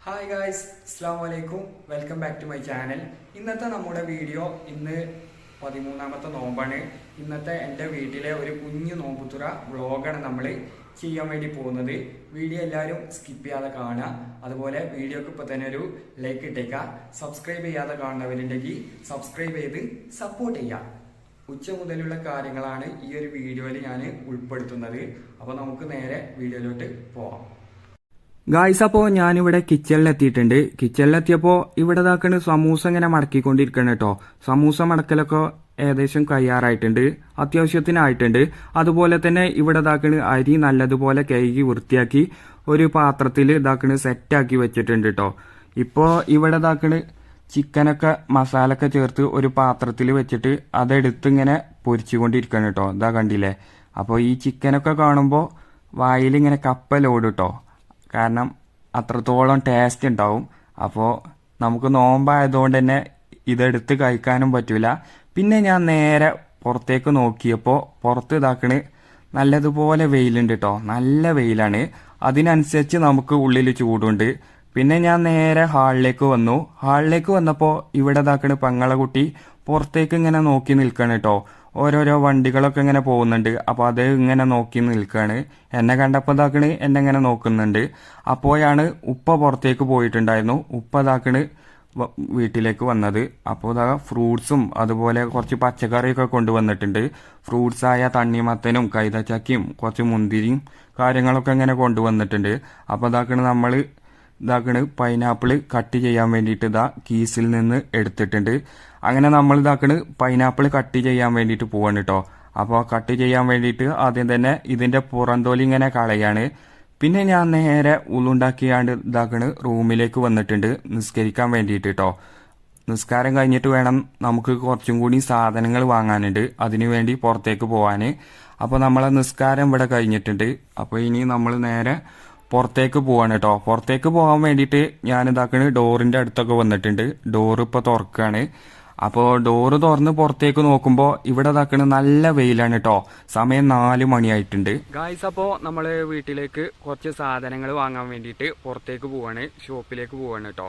Hi guys, അസ്സാം വലൈക്കും. Welcome back to my channel. ഇന്നത്തെ നമ്മുടെ വീഡിയോ ഇന്ന് 13ാമത്തെ നോമ്പാണ്. ഇന്നത്തെ എൻ്റെ വീട്ടിലെ ഒരു കുഞ്ഞു നോമ്പുതുറ വ്ളോഗാണ് നമ്മൾ ചെയ്യാൻ വേണ്ടി പോകുന്നത്. വീഡിയോ എല്ലാവരും സ്കിപ്പ് ചെയ്യാതെ കാണുക. അതുപോലെ വീഡിയോക്ക് ഇപ്പോൾ തന്നെ ഒരു ലൈക്ക് ഇട്ടേക്കുക. സബ്സ്ക്രൈബ് ചെയ്യാതെ കാണുന്നവരുണ്ടെങ്കിൽ സബ്സ്ക്രൈബ് ചെയ്ത് സപ്പോർട്ട് ചെയ്യുക. ഉച്ച മുതലുള്ള കാര്യങ്ങളാണ് ഈ ഒരു വീഡിയോയിൽ ഞാൻ ഉൾപ്പെടുത്തുന്നത്. അപ്പോൾ നമുക്ക് നേരെ വീഡിയോയിലോട്ട് പോവാം. ഗായ്സ്, അപ്പോൾ ഞാനിവിടെ കിച്ചണിലെത്തിയിട്ടുണ്ട്. കിച്ചണിലെത്തിയപ്പോൾ ഇവിടെ ഇതാക്കണ് സമൂസ ഇങ്ങനെ മടക്കിക്കൊണ്ടിരിക്കണം കേട്ടോ. സമൂസ മടക്കലൊക്കെ ഏകദേശം കഴിയാറായിട്ടുണ്ട്, അത്യാവശ്യത്തിനായിട്ടുണ്ട്. അതുപോലെ തന്നെ ഇവിടെ ഇതാക്കണ് അരി നല്ലതുപോലെ കഴുകി വൃത്തിയാക്കി ഒരു പാത്രത്തിൽ ഇതാക്കണ് സെറ്റാക്കി വെച്ചിട്ടുണ്ട് കേട്ടോ. ഇപ്പോൾ ഇവിടെ ഇതാക്കണ് ചിക്കനൊക്കെ മസാലൊക്കെ ചേർത്ത് ഒരു പാത്രത്തിൽ വെച്ചിട്ട് അതെടുത്ത് ഇങ്ങനെ പൊരിച്ചുകൊണ്ടിരിക്കണം കേട്ടോ. ഇതാ കണ്ടില്ലേ. അപ്പോൾ ഈ ചിക്കനൊക്കെ കാണുമ്പോൾ വായിലിങ്ങനെ കപ്പലോടും കേട്ടോ. കാരണം അത്രത്തോളം ടേസ്റ്റ് ഉണ്ടാവും. അപ്പോൾ നമുക്ക് നോമ്പായതുകൊണ്ട് തന്നെ ഇതെടുത്ത് കഴിക്കാനും പറ്റൂല. പിന്നെ ഞാൻ നേരെ പുറത്തേക്ക് നോക്കിയപ്പോൾ പുറത്ത് ഇതാക്കണ് നല്ലതുപോലെ വെയിലുണ്ട് കേട്ടോ. നല്ല വെയിലാണ്. അതിനനുസരിച്ച് നമുക്ക് ഉള്ളിൽ ചൂടുണ്ട്. പിന്നെ ഞാൻ നേരെ ഹാളിലേക്ക് വന്നു. ഹാളിലേക്ക് വന്നപ്പോൾ ഇവിടെ ഇതാക്കണ് പെങ്ങളെക്കുട്ടി പുറത്തേക്ക് ഇങ്ങനെ നോക്കി നിൽക്കണം കേട്ടോ. ഓരോരോ വണ്ടികളൊക്കെ ഇങ്ങനെ പോകുന്നുണ്ട്. അപ്പോൾ അത് ഇങ്ങനെ നോക്കി നിൽക്കുകയാണ്. എന്നെ കണ്ടപ്പോൾ ഇതാക്കണ് എന്നെ ഇങ്ങനെ നോക്കുന്നുണ്ട്. അപ്പോഴാണ് ഉപ്പ പുറത്തേക്ക് പോയിട്ടുണ്ടായിരുന്നു. ഉപ്പ ഇതാക്കണ് വീട്ടിലേക്ക് വന്നത്. അപ്പോൾ ഇതാ ഫ്രൂട്ട്സും അതുപോലെ കുറച്ച് പച്ചക്കറിയൊക്കെ കൊണ്ടുവന്നിട്ടുണ്ട്. ഫ്രൂട്ട്സായ തണ്ണിമത്തനും കൈതച്ചക്കയും കുറച്ച് മുന്തിരിയും കാര്യങ്ങളൊക്കെ ഇങ്ങനെ കൊണ്ടുവന്നിട്ടുണ്ട്. അപ്പോൾ ഇതാക്കണ് പൈനാപ്പിൾ കട്ട് ചെയ്യാൻ വേണ്ടിയിട്ട് ഇതാ കീസിൽ നിന്ന് എടുത്തിട്ടുണ്ട്. അങ്ങനെ നമ്മൾ ഇതാക്കണ് പൈനാപ്പിൾ കട്ട് ചെയ്യാൻ വേണ്ടിയിട്ട് പോവാണ് കേട്ടോ. അപ്പോൾ കട്ട് ചെയ്യാൻ വേണ്ടിയിട്ട് ആദ്യം തന്നെ ഇതിൻ്റെ പുറന്തോലി ഇങ്ങനെ കളയാണ്. പിന്നെ ഞാൻ നേരെ ഉള്ളുണ്ടാക്കിയാണ്ട് ഇതാക്കണ് റൂമിലേക്ക് വന്നിട്ടുണ്ട് നിസ്കരിക്കാൻ വേണ്ടിയിട്ട് കേട്ടോ. നിസ്കാരം കഴിഞ്ഞിട്ട് വേണം നമുക്ക് കുറച്ചും കൂടി സാധനങ്ങൾ വാങ്ങാനുണ്ട്. അതിനു വേണ്ടി പുറത്തേക്ക് പോകാൻ. അപ്പോൾ നമ്മളെ നിസ്കാരം ഇവിടെ കഴിഞ്ഞിട്ടുണ്ട്. അപ്പോൾ ഇനി നമ്മൾ നേരെ പുറത്തേക്ക് പോവാണ് കേട്ടോ. പുറത്തേക്ക് പോകാൻ വേണ്ടിയിട്ട് ഞാൻ ഇതാക്കണ് ഡോറിൻ്റെ അടുത്തൊക്കെ വന്നിട്ടുണ്ട്. ഡോറ് ഇപ്പോൾ തുറക്കുകയാണ്. അപ്പോൾ ഡോറ് തുറന്ന് പുറത്തേക്ക് നോക്കുമ്പോൾ ഇവിടെ ഇതാക്കണ് നല്ല വെയിലാണ് കേട്ടോ. സമയം 4 മണിയായിട്ടുണ്ട്. ഗായ്സ്, അപ്പോൾ നമ്മൾ വീട്ടിലേക്ക് കുറച്ച് സാധനങ്ങൾ വാങ്ങാൻ വേണ്ടിയിട്ട് പുറത്തേക്ക് പോവാണ്, ഷോപ്പിലേക്ക് പോവാണ് കേട്ടോ.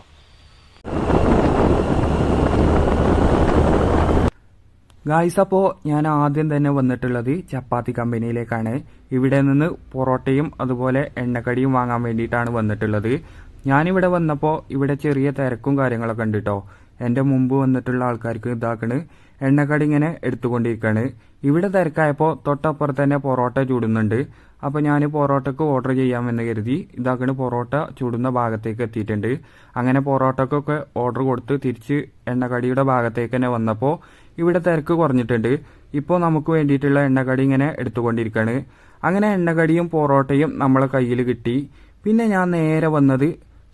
ഗായ്സ്, അപ്പോൾ ഞാൻ ആദ്യം തന്നെ വന്നിട്ടുള്ളത് ചപ്പാത്തി കമ്പനിയിലേക്കാണ്. ഇവിടെ നിന്ന് പൊറോട്ടയും അതുപോലെ എണ്ണക്കടിയും വാങ്ങാൻ വേണ്ടിയിട്ടാണ് വന്നിട്ടുള്ളത്. ഞാനിവിടെ വന്നപ്പോൾ ഇവിടെ ചെറിയ തിരക്കും കാര്യങ്ങളൊക്കെ ഉണ്ട് കേട്ടോ. എൻ്റെ മുമ്പ് വന്നിട്ടുള്ള ആൾക്കാർക്ക് ഇതാക്കണ് എണ്ണക്കടി ഇങ്ങനെ എടുത്തുകൊണ്ടിരിക്കുകയാണ്. ഇവിടെ തിരക്കായപ്പോൾ തൊട്ടപ്പുറത്ത് തന്നെ പൊറോട്ട ചൂടുന്നുണ്ട്. അപ്പോൾ ഞാൻ പൊറോട്ടക്ക് ഓർഡർ ചെയ്യാമെന്ന് കരുതി ഇതാക്കണ് പൊറോട്ട ചൂടുന്ന ഭാഗത്തേക്ക് എത്തിയിട്ടുണ്ട്. അങ്ങനെ പൊറോട്ടക്കൊക്കെ ഓർഡർ കൊടുത്ത് തിരിച്ച് എണ്ണക്കടിയുടെ ഭാഗത്തേക്ക് തന്നെ വന്നപ്പോൾ ഇവിടെ തിരക്ക് കുറഞ്ഞിട്ടുണ്ട്. ഇപ്പോൾ നമുക്ക് വേണ്ടിയിട്ടുള്ള എണ്ണക്കടി ഇങ്ങനെ എടുത്തുകൊണ്ടിരിക്കുകയാണ്. അങ്ങനെ എണ്ണക്കടിയും പൊറോട്ടയും നമ്മളെ കയ്യിൽ കിട്ടി. പിന്നെ ഞാൻ നേരെ വന്നത്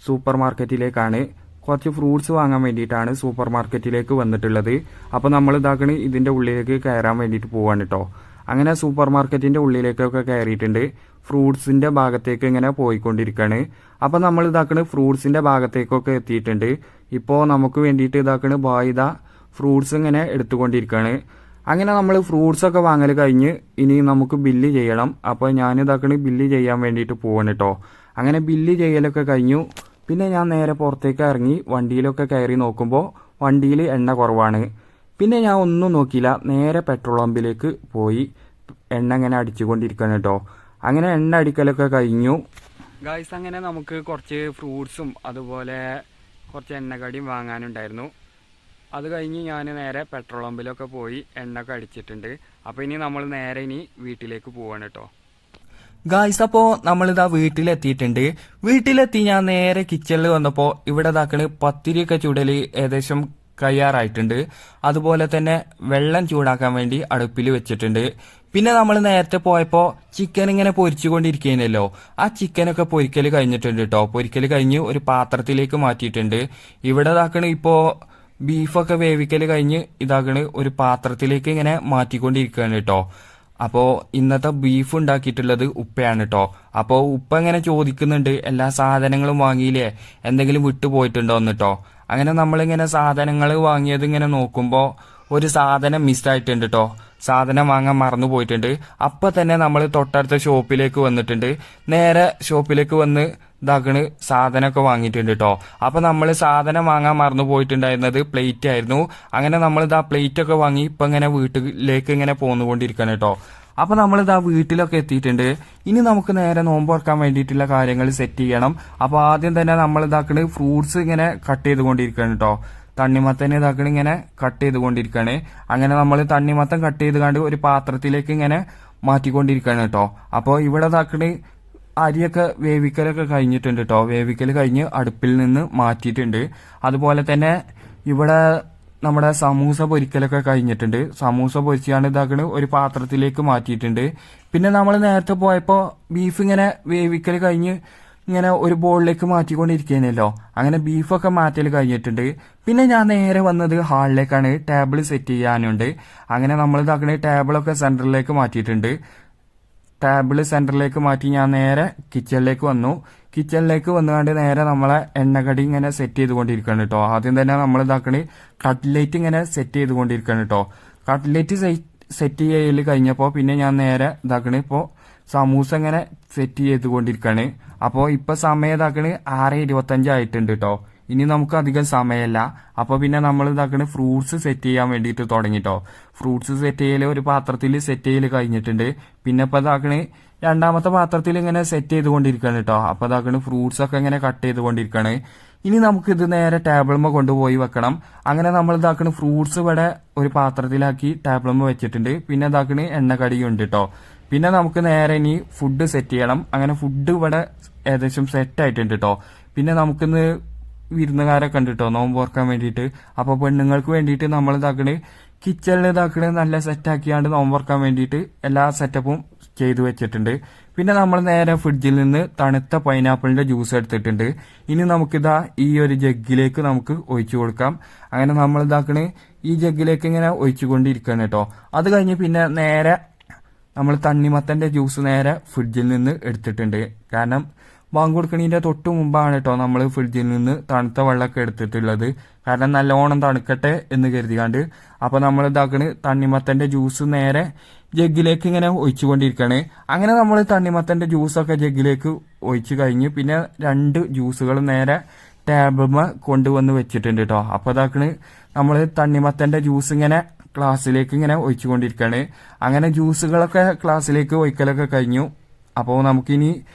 സൂപ്പർ മാർക്കറ്റിലേക്കാണ്. കുറച്ച് ഫ്രൂട്ട്സ് വാങ്ങാൻ വേണ്ടിയിട്ടാണ് സൂപ്പർ മാർക്കറ്റിലേക്ക് വന്നിട്ടുള്ളത്. അപ്പോൾ നമ്മൾ ഇതാക്കണ് ഇതിൻ്റെ ഉള്ളിലേക്ക് കയറാൻ വേണ്ടിയിട്ട് പോവാണ് കേട്ടോ. അങ്ങനെ സൂപ്പർ മാർക്കറ്റിൻ്റെ ഉള്ളിലേക്കൊക്കെ കയറിയിട്ടുണ്ട്. ഫ്രൂട്ട്സിൻ്റെ ഭാഗത്തേക്ക് ഇങ്ങനെ പോയിക്കൊണ്ടിരിക്കുകയാണ്. അപ്പോൾ നമ്മൾ ഇതാക്കണ് ഫ്രൂട്ട്സിൻ്റെ ഭാഗത്തേക്കൊക്കെ എത്തിയിട്ടുണ്ട്. ഇപ്പോൾ നമുക്ക് വേണ്ടിയിട്ട് ഇതാക്കണ് ബായിത ഫ്രൂട്ട്സ് ഇങ്ങനെ എടുത്തുകൊണ്ടിരിക്കുകയാണ്. അങ്ങനെ നമ്മൾ ഫ്രൂട്ട്സൊക്കെ വാങ്ങൽ കഴിഞ്ഞ് ഇനി നമുക്ക് ബില്ല് ചെയ്യണം. അപ്പോൾ ഞാനിതാക്കണ് ബില്ല് ചെയ്യാൻ വേണ്ടിയിട്ട് പോവാണ് കേട്ടോ. അങ്ങനെ ബില്ല് ചെയ്യലൊക്കെ കഴിഞ്ഞു. പിന്നെ ഞാൻ നേരെ പുറത്തേക്ക് ഇറങ്ങി വണ്ടിയിലൊക്കെ കയറി നോക്കുമ്പോൾ വണ്ടിയിൽ എണ്ണ കുറവാണ്. പിന്നെ ഞാൻ ഒന്നും നോക്കിയില്ല, നേരെ പെട്രോൾ പമ്പിലേക്ക് പോയി എണ്ണ ഇങ്ങനെ അടിച്ചുകൊണ്ടിരിക്കുകയാണ് കേട്ടോ. അങ്ങനെ എണ്ണ അടിക്കലൊക്കെ കഴിഞ്ഞു. ഗായ്സ്, അങ്ങനെ നമുക്ക് കുറച്ച് ഫ്രൂട്ട്സും അതുപോലെ കുറച്ച് എണ്ണക്കടിയും വാങ്ങാനുണ്ടായിരുന്നു. അത് കഴിഞ്ഞ് ഞാൻ നേരെ പെട്രോൾ പമ്പിലൊക്കെ പോയി എണ്ണയൊക്കെ അടിച്ചിട്ടുണ്ട്. അപ്പോൾ ഇനി നമ്മൾ നേരെ വീട്ടിലേക്ക് പോവാണ് കേട്ടോ. ഗായ്സ്, അപ്പോൾ നമ്മളിതാ വീട്ടിലെത്തിയിട്ടുണ്ട്. വീട്ടിലെത്തി ഞാൻ നേരെ കിച്ചണിൽ വന്നപ്പോൾ ഇവിടെ ഇതാക്കണ് പത്തിരിയൊക്കെ ചൂടല് ഏകദേശം കഴിയാറായിട്ടുണ്ട്. അതുപോലെ തന്നെ വെള്ളം ചൂടാക്കാൻ വേണ്ടി അടുപ്പിൽ വെച്ചിട്ടുണ്ട്. പിന്നെ നമ്മൾ നേരത്തെ പോയപ്പോൾ ചിക്കൻ ഇങ്ങനെ പൊരിച്ചുകൊണ്ടിരിക്കുകയാണല്ലോ. ആ ചിക്കനൊക്കെ പൊരിക്കൽ കഴിഞ്ഞിട്ടുണ്ട് കേട്ടോ. പൊരിക്കൽ കഴിഞ്ഞ് ഒരു പാത്രത്തിലേക്ക് മാറ്റിയിട്ടുണ്ട്. ഇവിടെ ഇതാക്കണ് ഇപ്പോൾ ബീഫൊക്കെ വേവിക്കൽ കഴിഞ്ഞ് ഇതാക്കണ് ഒരു പാത്രത്തിലേക്ക് ഇങ്ങനെ മാറ്റിക്കൊണ്ടിരിക്കുകയാണ് കേട്ടോ. അപ്പോൾ ഇന്നത്തെ ബീഫ് ഉണ്ടാക്കിയിട്ടുള്ളത് ഉപ്പയാണ് കേട്ടോ. അപ്പോൾ ഉപ്പ ഇങ്ങനെ ചോദിക്കുന്നുണ്ട് എല്ലാ സാധനങ്ങളും വാങ്ങിയില്ലേ, എന്തെങ്കിലും വിട്ടുപോയിട്ടുണ്ടോ എന്ന് കേട്ടോ. അങ്ങനെ നമ്മളിങ്ങനെ സാധനങ്ങൾ വാങ്ങിയത് ഇങ്ങനെ നോക്കുമ്പോൾ ഒരു സാധനം മിസ്സായിട്ടുണ്ട് കേട്ടോ. സാധനം വാങ്ങാൻ മറന്നു പോയിട്ടുണ്ട്. അപ്പം തന്നെ നമ്മൾ തൊട്ടടുത്ത ഷോപ്പിലേക്ക് വന്നിട്ടുണ്ട്. നേരെ ഷോപ്പിലേക്ക് വന്ന് ഇതാക്കണ് സാധനമൊക്കെ വാങ്ങിയിട്ടുണ്ട് കേട്ടോ. അപ്പം നമ്മൾ സാധനം വാങ്ങാൻ മറന്നു പോയിട്ടുണ്ടായിരുന്നത് പ്ലേറ്റ് ആയിരുന്നു. അങ്ങനെ നമ്മളിതാ പ്ലേറ്റൊക്കെ വാങ്ങി ഇപ്പം ഇങ്ങനെ വീട്ടിലേക്ക് ഇങ്ങനെ പോന്നുകൊണ്ടിരിക്കണം കേട്ടോ. അപ്പം നമ്മളിതാ വീട്ടിലൊക്കെ എത്തിയിട്ടുണ്ട്. ഇനി നമുക്ക് നേരെ നോമ്പ് തുറക്കാൻ വേണ്ടിയിട്ടുള്ള കാര്യങ്ങൾ സെറ്റ് ചെയ്യണം. അപ്പോൾ ആദ്യം തന്നെ നമ്മൾ ഇതാക്കണ് ഫ്രൂട്ട്സ് ഇങ്ങനെ കട്ട് ചെയ്തുകൊണ്ടിരിക്കണം കേട്ടോ. തണ്ണിമത്തനെ ഇതാക്കണ ഇങ്ങനെ കട്ട് ചെയ്തുകൊണ്ടിരിക്കുകയാണ്. അങ്ങനെ നമ്മൾ തണ്ണിമത്തൻ കട്ട് ചെയ്ത് കണ്ട് ഒരു പാത്രത്തിലേക്ക് ഇങ്ങനെ മാറ്റിക്കൊണ്ടിരിക്കുകയാണ് കേട്ടോ. അപ്പോൾ ഇവിടെ ഇതാക്കണ അരിയൊക്കെ വേവിക്കലൊക്കെ കഴിഞ്ഞിട്ടുണ്ട് കേട്ടോ. വേവിക്കൽ കഴിഞ്ഞ് അടുപ്പിൽ നിന്ന് മാറ്റിയിട്ടുണ്ട്. അതുപോലെ തന്നെ ഇവിടെ നമ്മുടെ സമൂസ പൊരിക്കലൊക്കെ കഴിഞ്ഞിട്ടുണ്ട്. സമൂസ പൊരിച്ചാണ് ഇതാക്കണ ഒരു പാത്രത്തിലേക്ക് മാറ്റിയിട്ടുണ്ട്. പിന്നെ നമ്മൾ നേരത്തെ പോയപ്പോൾ ബീഫ് ഇങ്ങനെ വേവിക്കൽ കഴിഞ്ഞ് ഇങ്ങനെ ഒരു ബോളിലേക്ക് മാറ്റിക്കൊണ്ടിരിക്കുകയാണല്ലോ. അങ്ങനെ ബീഫൊക്കെ മാറ്റൽ കഴിഞ്ഞിട്ടുണ്ട്. പിന്നെ ഞാൻ നേരെ വന്നത് ഹാളിലേക്കാണ്. ടേബിൾ സെറ്റ് ചെയ്യാനുണ്ട്. അങ്ങനെ നമ്മൾ ഇതാക്കണ ടേബിളൊക്കെ സെന്ററിലേക്ക് മാറ്റിയിട്ടുണ്ട്. ടേബിൾ സെന്ററിലേക്ക് മാറ്റി ഞാൻ നേരെ കിച്ചണിലേക്ക് വന്നു. കിച്ചണിലേക്ക് വന്നുകൊണ്ട് നേരെ നമ്മളെ എണ്ണക്കടി ഇങ്ങനെ സെറ്റ് ചെയ്തുകൊണ്ടിരിക്കണം കേട്ടോ. ആദ്യം തന്നെ നമ്മൾ ഇതാക്കണ കട്ട്ലേറ്റ് ഇങ്ങനെ സെറ്റ് ചെയ്തുകൊണ്ടിരിക്കണം കേട്ടോ. കട്ട്ലേറ്റ് സെറ്റ് ചെയ്യൽ കഴിഞ്ഞപ്പോൾ പിന്നെ ഞാൻ നേരെ ഇതാക്കണ ഇപ്പോൾ സമൂസ ഇങ്ങനെ സെറ്റ് ചെയ്തുകൊണ്ടിരിക്കുകയാണ്. അപ്പോൾ ഇപ്പം സമയം ഇതാക്കണ് 6:25 ആയിട്ടുണ്ട് കേട്ടോ. ഇനി നമുക്ക് അധികം സമയമല്ല. അപ്പോൾ പിന്നെ നമ്മൾ ഇതാക്കണ് ഫ്രൂട്ട്സ് സെറ്റ് ചെയ്യാൻ വേണ്ടിയിട്ട് തുടങ്ങിട്ടോ. ഫ്രൂട്ട്സ് സെറ്റ് ചെയ്യൽ ഒരു പാത്രത്തിൽ സെറ്റ് ചെയ്യൽ കഴിഞ്ഞിട്ടുണ്ട്. പിന്നെ ഇപ്പം ഇതാക്കണ് രണ്ടാമത്തെ പാത്രത്തിൽ ഇങ്ങനെ സെറ്റ് ചെയ്തുകൊണ്ടിരിക്കുകയാണ് കേട്ടോ. അപ്പോൾ ഇതാക്കണ് ഫ്രൂട്ട്സ് ഒക്കെ ഇങ്ങനെ കട്ട് ചെയ്തുകൊണ്ടിരിക്കുകയാണ്. ഇനി നമുക്കിത് നേരെ ടേബിളുമ്മ കൊണ്ടുപോയി വെക്കണം. അങ്ങനെ നമ്മൾ ഇതാക്കണ് ഫ്രൂട്ട്സ് ഇവിടെ ഒരു പാത്രത്തിലാക്കി ടേബിളുമ്മ വെച്ചിട്ടുണ്ട്. പിന്നെ ഇതാക്കണ് എണ്ണക്കടിയും ഉണ്ട് കേട്ടോ. പിന്നെ നമുക്ക് നേരെ ഇനി ഫുഡ് സെറ്റ് ചെയ്യണം. അങ്ങനെ ഫുഡ് ഇവിടെ ഏകദേശം സെറ്റ് ആയിട്ടുണ്ട് കേട്ടോ. പിന്നെ നമുക്കിന്ന് വിരുന്നുകാരൊക്കെ ഉണ്ട് കേട്ടോ നോമ്പ് ഓർക്കാൻ വേണ്ടിയിട്ട്. അപ്പോൾ പെണ്ണുങ്ങൾക്ക് വേണ്ടിയിട്ട് നമ്മൾ ഇതാക്കണേ കിച്ചണിൽ ഇതാക്കണേ നല്ല സെറ്റാക്കിയാണ്ട് നോമ്പ് ഓർക്കാൻ വേണ്ടിയിട്ട് എല്ലാ സെറ്റപ്പും ചെയ്തു വെച്ചിട്ടുണ്ട്. പിന്നെ നമ്മൾ നേരെ ഫ്രിഡ്ജിൽ നിന്ന് തണുത്ത പൈനാപ്പിളിന്റെ ജ്യൂസ് എടുത്തിട്ടുണ്ട്. ഇനി നമുക്കിതാ ഈ ഒരു ജഗ്ഗിലേക്ക് നമുക്ക് ഒഴിച്ചു കൊടുക്കാം. അങ്ങനെ നമ്മൾ ഇതാക്കണേ ഈ ജഗ്ഗിലേക്ക് ഇങ്ങനെ ഒഴിച്ചുകൊണ്ടിരിക്കുകയാണ് കേട്ടോ. അത് കഴിഞ്ഞ് പിന്നെ നേരെ നമ്മൾ തണ്ണിമത്തന്റെ ജ്യൂസ് നേരെ ഫ്രിഡ്ജിൽ നിന്ന് എടുത്തിട്ടുണ്ട്. കാരണം ബാങ്ക് കൊടുക്കണതിന്റെ തൊട്ട് മുമ്പാണ് കേട്ടോ നമ്മൾ ഫ്രിഡ്ജിൽ നിന്ന് തണുത്ത വെള്ളമൊക്കെ എടുത്തിട്ടുള്ളത്. കാരണം നല്ലോണം തണുക്കട്ടെ എന്ന് കരുതിയാണ്ട്. അപ്പോൾ നമ്മൾ ഇതാക്കണ് തണ്ണിമത്തന്റെ ജ്യൂസ് നേരെ ജഗ്ഗിലേക്ക് ഇങ്ങനെ ഒഴിച്ചുകൊണ്ടിരിക്കുകയാണ്. അങ്ങനെ നമ്മൾ തണ്ണിമത്തന്റെ ജ്യൂസൊക്കെ ജഗ്ഗിലേക്ക് ഒഴിച്ചു കഴിഞ്ഞ് പിന്നെ 2 ജ്യൂസുകൾ നേരെ ടേബിൾമ കൊണ്ടുവന്ന് വെച്ചിട്ടുണ്ട് കേട്ടോ. അപ്പോൾ ഇതാക്കണ് നമ്മൾ തണ്ണിമത്തന്റെ ജ്യൂസ് ഇങ്ങനെ ക്ലാസ്സിലേക്ക് ഇങ്ങനെ ഒഴിച്ചുകൊണ്ടിരിക്കുകയാണ്. അങ്ങനെ ജ്യൂസുകളൊക്കെ ക്ലാസ്സിലേക്ക് ഒഴിക്കലൊക്കെ കഴിഞ്ഞു. അപ്പോൾ നമുക്കിനി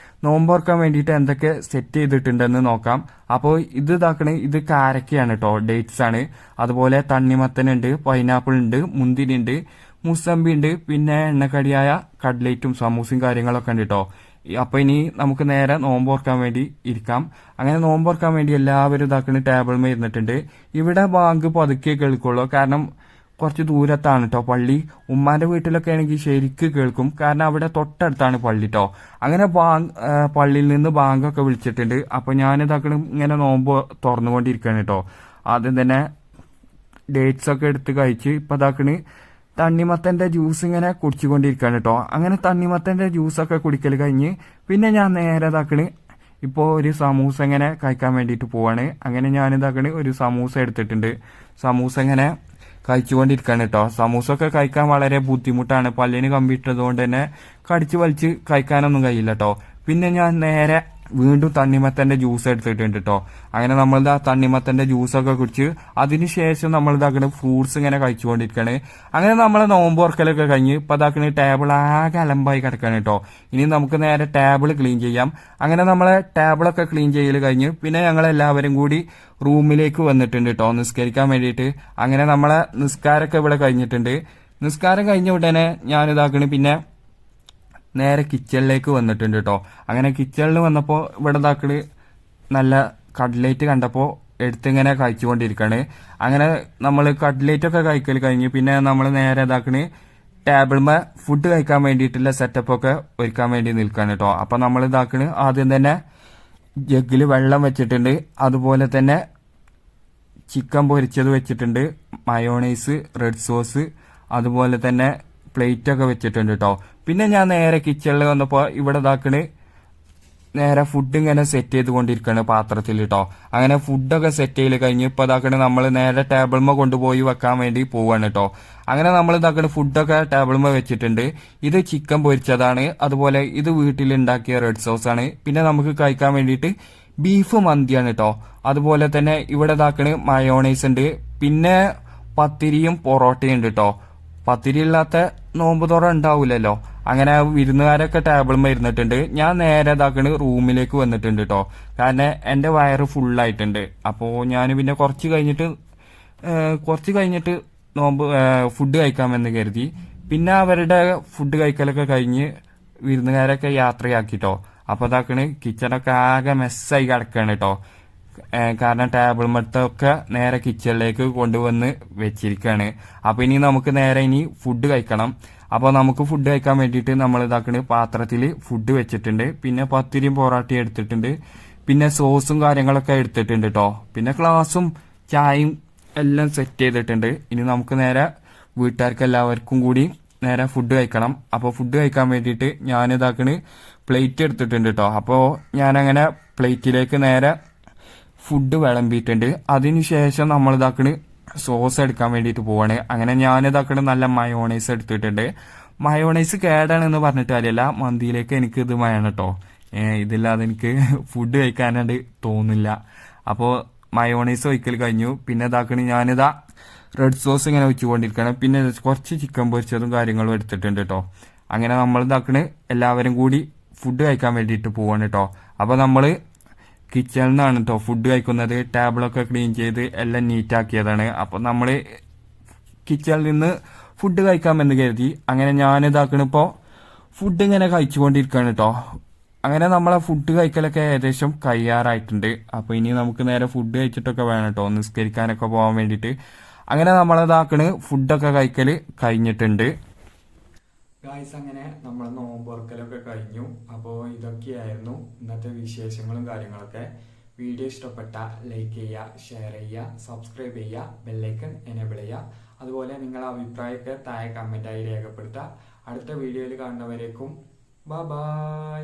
നോമ്പ് തുറക്കാൻ വേണ്ടിയിട്ട് എന്തൊക്കെ സെറ്റ് ചെയ്തിട്ടുണ്ടെന്ന് നോക്കാം. അപ്പോൾ ഇത് ഇതാക്കണേ ഇത് കാരക്കയാണ് കേട്ടോ, ഡേറ്റ്സ് ആണ്. അതുപോലെ തണ്ണിമത്തനുണ്ട്, പൈനാപ്പിൾ ഉണ്ട്, മുന്തിരി ഉണ്ട്, മുസമ്പി ഉണ്ട്, പിന്നെ എണ്ണക്കടിയായ കട്ട്ലേറ്റും സമൂസയും കാര്യങ്ങളൊക്കെ ഉണ്ട് കേട്ടോ. അപ്പോൾ ഇനി നമുക്ക് നേരെ നോമ്പ് തുറക്കാൻ വേണ്ടി ഇരിക്കാം. അങ്ങനെ നോമ്പ് തുറക്കാൻ വേണ്ടി എല്ലാവരും ഇതാക്കണ ടേബിൾമേ ഇരുന്നിട്ടുണ്ട്. ഇവിടെ ബാങ്ക് പതുക്കെ കേൾക്കുള്ളൂ. കാരണം കുറച്ച് ദൂരത്താണ് കേട്ടോ പള്ളി. ഉമ്മാന്റെ വീട്ടിലൊക്കെ ആണെങ്കിൽ ശരിക്ക് കേൾക്കും. കാരണം അവിടെ തൊട്ടടുത്താണ് പള്ളി കേട്ടോ. അങ്ങനെ പള്ളിയിൽ നിന്ന് ബാങ്കൊക്കെ വിളിച്ചിട്ടുണ്ട്. അപ്പൊ ഞാനിതാക്കണ ഇങ്ങനെ നോമ്പ് തുറന്നുകൊണ്ടിരിക്കുകയാണ് കേട്ടോ. ആദ്യം തന്നെ ഡേറ്റ്സ് ഒക്കെ എടുത്ത് കഴിച്ച് ഇപ്പൊ ഇതാക്കണ് തണ്ണിമത്തന്റെ ജ്യൂസ് ഇങ്ങനെ കുടിച്ചുകൊണ്ടിരിക്കുകയാണ് കേട്ടോ. അങ്ങനെ തണ്ണിമത്തന്റെ ജ്യൂസൊക്കെ കുടിക്കൽ കഴിഞ്ഞ് പിന്നെ ഞാൻ നേരെ ഇതാക്കണ് ഇപ്പോൾ ഒരു സമൂസ ഇങ്ങനെ കഴിക്കാൻ വേണ്ടിയിട്ട് പോവാണ്. അങ്ങനെ ഞാനിതാക്കണ് ഒരു സമൂസ എടുത്തിട്ടുണ്ട്. സമൂസ ഇങ്ങനെ കഴിച്ചുകൊണ്ടിരിക്കുകയാണ് കേട്ടോ. സമൂസ ഒക്കെ കഴിക്കാൻ വളരെ ബുദ്ധിമുട്ടാണ്. പല്ലിന് കമ്പിയിട്ടതുകൊണ്ട് തന്നെ കടിച്ചു വലിച്ച് കഴിക്കാനൊന്നും കഴിയില്ല കേട്ടോ. പിന്നെ ഞാൻ നേരെ വീണ്ടും തണ്ണിമത്തന്റെ ജ്യൂസ് എടുത്തിട്ടുണ്ട് കേട്ടോ. അങ്ങനെ നമ്മളിതാ തണ്ണിമത്തന്റെ ജ്യൂസൊക്കെ കുടിച്ച് അതിനുശേഷം നമ്മൾ ഇതാക്കണ ഫ്രൂട്ട്സ് ഇങ്ങനെ കഴിച്ചുകൊണ്ടിരിക്കുകയാണ്. അങ്ങനെ നമ്മളെ നോമ്പ് തുറക്കലൊക്കെ കഴിഞ്ഞ് ഇപ്പൊ ഇതാക്കണ ടേബിൾ ആകെ അലമ്പായി കിടക്കാണ് കേട്ടോ. ഇനി നമുക്ക് നേരെ ടേബിൾ ക്ലീൻ ചെയ്യാം. അങ്ങനെ നമ്മളെ ടേബിളൊക്കെ ക്ലീൻ ചെയ്യൽ കഴിഞ്ഞ് പിന്നെ ഞങ്ങൾ എല്ലാവരും കൂടി റൂമിലേക്ക് വന്നിട്ടുണ്ട് കേട്ടോ നിസ്കരിക്കാൻ വേണ്ടിയിട്ട്. അങ്ങനെ നമ്മളെ നിസ്കാരമൊക്കെ ഇവിടെ കഴിഞ്ഞിട്ടുണ്ട്. നിസ്കാരം കഴിഞ്ഞ ഉടനെ ഞാൻ ഇതാക്കണ് പിന്നെ നേരെ കിച്ചണിലേക്ക് വന്നിട്ടുണ്ട് കേട്ടോ. അങ്ങനെ കിച്ചണിൽ വന്നപ്പോൾ ഇവിടെ ഇതാക്കണ് നല്ല കട്ട്ലേറ്റ് കണ്ടപ്പോൾ എടുത്തിങ്ങനെ കഴിച്ചുകൊണ്ടിരിക്കുകയാണ്. അങ്ങനെ നമ്മൾ കട്ട്ലേറ്റ് ഒക്കെ കഴിക്കൽ കഴിഞ്ഞ് പിന്നെ നമ്മൾ നേരെ ഇതാക്കണ് ടേബിൾമേ ഫുഡ് കഴിക്കാൻ വേണ്ടിയിട്ടുള്ള സെറ്റപ്പൊക്കെ ഒരുക്കാൻ വേണ്ടി നിൽക്കുകയാണ് കേട്ടോ. അപ്പം നമ്മൾ ഇതാക്കണ് ആദ്യം തന്നെ ജഗ്ഗിൽ വെള്ളം വെച്ചിട്ടുണ്ട്. അതുപോലെ തന്നെ ചിക്കൻ പൊരിച്ചത് വെച്ചിട്ടുണ്ട്, മയോണൈസ്, റെഡ് സോസ്, അതുപോലെ തന്നെ പ്ലേറ്റ് ഒക്കെ വെച്ചിട്ടുണ്ട് കേട്ടോ. പിന്നെ ഞാൻ നേരെ കിച്ചണിൽ വന്നപ്പോൾ ഇവിടെ ഇതാക്കണ് നേരെ ഫുഡ് ഇങ്ങനെ സെറ്റ് ചെയ്തുകൊണ്ടിരിക്കുകയാണ് പാത്രത്തിൽ കേട്ടോ. അങ്ങനെ ഫുഡൊക്കെ സെറ്റ് ചെയ്ത് കഴിഞ്ഞ് ഇപ്പൊ ഇതാക്കണ നമ്മൾ നേരെ ടേബിൾമ കൊണ്ടുപോയി വെക്കാൻ വേണ്ടി പോവാണ് കേട്ടോ. അങ്ങനെ നമ്മൾ ഇതാക്കണ ഫുഡൊക്കെ ടേബിൾമ വെച്ചിട്ടുണ്ട്. ഇത് ചിക്കൻ പൊരിച്ചതാണ്, അതുപോലെ ഇത് വീട്ടിലുണ്ടാക്കിയ റെഡ് സോസ് ആണ്. പിന്നെ നമുക്ക് കഴിക്കാൻ വേണ്ടിയിട്ട് ബീഫ് മന്തിയാണ് കേട്ടോ. അതുപോലെ തന്നെ ഇവിടെ ഇതാക്കണ മയോണൈസ് ഉണ്ട്, പിന്നെ പത്തിരിയും പൊറോട്ടയും ഉണ്ട് കേട്ടോ. പത്തിരി ഇല്ലാത്ത നോമ്പ് തുറ ഉണ്ടാവൂലല്ലോ. അങ്ങനെ വിരുന്നുകാരൊക്കെ ടേബിളുമ്മ ഇരുന്നിട്ടുണ്ട്. ഞാൻ നേരെ ഇതാക്കണ് റൂമിലേക്ക് വന്നിട്ടുണ്ട് കേട്ടോ. കാരണം എന്റെ വയറ് ഫുള്ളായിട്ടുണ്ട്. അപ്പോൾ ഞാൻ പിന്നെ കുറച്ച് കഴിഞ്ഞിട്ട് നോമ്പ് ഫുഡ് കഴിക്കാമെന്ന് കരുതി. പിന്നെ അവരുടെ ഫുഡ് കഴിക്കലൊക്കെ കഴിഞ്ഞ് വിരുന്നുകാരൊക്കെ യാത്രയാക്കിട്ടോ. അപ്പൊ ഇതാക്കണ് കിച്ചണൊക്കെ ആകെ മെസ്സായി കിടക്കാണ് കേട്ടോ. കാരണം ടേബിൾ മത്തൊക്കെ നേരെ കിച്ചണിലേക്ക് കൊണ്ടുവന്ന് വെച്ചിരിക്കുകയാണ്. അപ്പൊ ഇനി നമുക്ക് നേരെ ഫുഡ് കഴിക്കണം. അപ്പോൾ നമുക്ക് ഫുഡ് കഴിക്കാൻ വേണ്ടിയിട്ട് നമ്മൾ ഇതാക്കണ പാത്രത്തിൽ ഫുഡ് വെച്ചിട്ടുണ്ട്. പിന്നെ പത്തിരിയും പൊറാട്ടയും എടുത്തിട്ടുണ്ട്. പിന്നെ സോസും കാര്യങ്ങളൊക്കെ എടുത്തിട്ടുണ്ട് കേട്ടോ. പിന്നെ ഗ്ലാസും ചായയും എല്ലാം സെറ്റ് ചെയ്തിട്ടുണ്ട്. ഇനി നമുക്ക് നേരെ വീട്ടുകാർക്ക് എല്ലാവർക്കും കൂടി നേരെ ഫുഡ് കഴിക്കണം. അപ്പോൾ ഫുഡ് കഴിക്കാൻ വേണ്ടിയിട്ട് ഞാനിതാക്കണ് പ്ലേറ്റ് എടുത്തിട്ടുണ്ട് കേട്ടോ. അപ്പോൾ ഞാനങ്ങനെ പ്ലേറ്റിലേക്ക് നേരെ ഫുഡ് വിളമ്പിയിട്ടുണ്ട്. അതിനുശേഷം നമ്മൾ ഇതാക്കണ് സോസ് എടുക്കാൻ വേണ്ടിയിട്ട് പോവാണ്. അങ്ങനെ ഞാനിതാക്കണ് നല്ല മയോണൈസ് എടുത്തിട്ടുണ്ട്. മയോണൈസ് കേടാണെന്ന് പറഞ്ഞിട്ട് കാര്യമല്ല, മന്തിയിലേക്ക് എനിക്ക് ഇത് വേണം കേട്ടോ. ഇതില്ലാതെ എനിക്ക് ഫുഡ് കഴിക്കാനായിട്ട് തോന്നില്ല. അപ്പോൾ മയോണൈസ് ഒഴിക്കൽ കഴിഞ്ഞു. പിന്നെ ഇതാക്കണ് ഞാനിതാ റെഡ് സോസ് ഇങ്ങനെ വെച്ചുകൊണ്ടിരിക്കണം. പിന്നെ കുറച്ച് ചിക്കൻ പൊരിച്ചതും കാര്യങ്ങളും എടുത്തിട്ടുണ്ട് കേട്ടോ. അങ്ങനെ നമ്മൾ ഇതാക്കണ് എല്ലാവരും കൂടി ഫുഡ് കഴിക്കാൻ വേണ്ടിയിട്ട് പോവാണ് കേട്ടോ. അപ്പോൾ നമ്മൾ കിച്ചണിൽ നിന്നാണ് കേട്ടോ ഫുഡ് കഴിക്കുന്നത്. ടേബിളൊക്കെ ക്ലീൻ ചെയ്ത് എല്ലാം നീറ്റാക്കിയതാണ്. അപ്പം നമ്മൾ കിച്ചണിൽ നിന്ന് ഫുഡ് കഴിക്കാമെന്ന് കരുതി. അങ്ങനെ ഞാനിതാക്കണിപ്പോൾ ഫുഡ് ഇങ്ങനെ കഴിച്ചുകൊണ്ടിരിക്കുകയാണ് കേട്ടോ. അങ്ങനെ നമ്മളെ ഫുഡ് കഴിക്കലൊക്കെ ഏകദേശം കഴിയാറായിട്ടുണ്ട്. അപ്പോൾ ഇനി നമുക്ക് നേരെ ഫുഡ് കഴിച്ചിട്ടൊക്കെ വേണം കേട്ടോ നിസ്കരിക്കാനൊക്കെ പോകാൻ വേണ്ടിയിട്ട്. അങ്ങനെ നമ്മളിതാക്കണ് ഫുഡൊക്കെ കഴിക്കൽ കഴിഞ്ഞിട്ടുണ്ട്. ഗായ്സ്, അങ്ങനെ നമ്മൾ നോമ്പുറക്കലൊക്കെ കഴിഞ്ഞു. അപ്പോൾ ഇതൊക്കെയായിരുന്നു ഇന്നത്തെ വിശേഷങ്ങളും കാര്യങ്ങളൊക്കെ. വീഡിയോ ഇഷ്ടപ്പെട്ട ലൈക്ക് ചെയ്യുക, ഷെയർ ചെയ്യുക, സബ്സ്ക്രൈബ് ചെയ്യുക, ബെല്ലൈക്കൺ എനേബിൾ ചെയ്യുക. അതുപോലെ നിങ്ങളുടെ അഭിപ്രായമൊക്കെ താഴെ കമൻറ്റായി രേഖപ്പെടുത്തുക. അടുത്ത വീഡിയോയിൽ കാണുന്നവരേക്കും ബൈ.